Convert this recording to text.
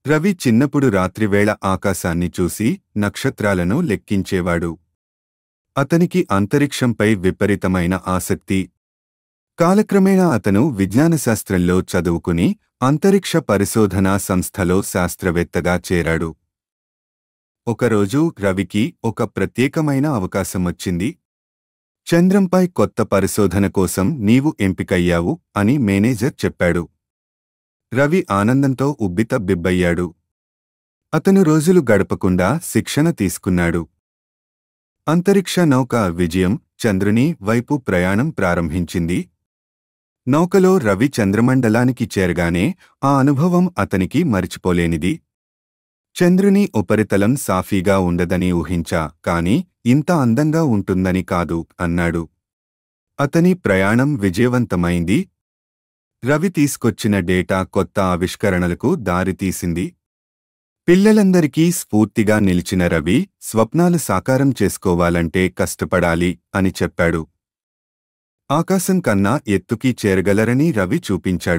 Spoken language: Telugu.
రవి చిన్నప్పుడు రాత్రివేళ ఆకాశాన్ని చూసి నక్షత్రాలను లెక్కించేవాడు. అతనికి అంతరిక్షంపై విపరీతమైన ఆసక్తి. కాలక్రమేణా అతను విజ్ఞానశాస్త్రంలో చదువుకుని అంతరిక్ష పరిశోధనా సంస్థలో శాస్త్రవేత్తగా చేరాడు. ఒకరోజు రవికి ఒక ప్రత్యేకమైన అవకాశమొచ్చింది. చంద్రంపై కొత్త పరిశోధన కోసం నీవు ఎంపికయ్యావు అని మేనేజర్ చెప్పాడు. రవి ఆనందంతో ఉబ్బితబ్బిబ్బయ్యాడు. అతను రోజులు గడపకుండా శిక్షణ తీసుకున్నాడు. అంతరిక్ష నౌక విజయం చంద్రుని వైపు ప్రయాణం ప్రారంభించింది. నౌకలో రవి చంద్రమండలానికి చేరగానే ఆ అనుభవం అతనికి మరిచిపోలేనిది. చంద్రుని ఉపరితలం సాఫీగా ఉండదని ఊహించా, కాని ఇంత అందంగా ఉంటుందని కాదు అన్నాడు. అతని ప్రయాణం విజయవంతమైంది. రవి తీసుకొచ్చిన డేటా కొత్త ఆవిష్కరణలకు దారితీసింది. పిల్లలందరికీ స్ఫూర్తిగా నిలిచిన రవి స్వప్నాలు సాకారం చేసుకోవాలంటే కష్టపడాలి అని చెప్పాడు. ఆకాశం కన్నా ఎత్తుకి చేరగలరని రవి చూపించాడు.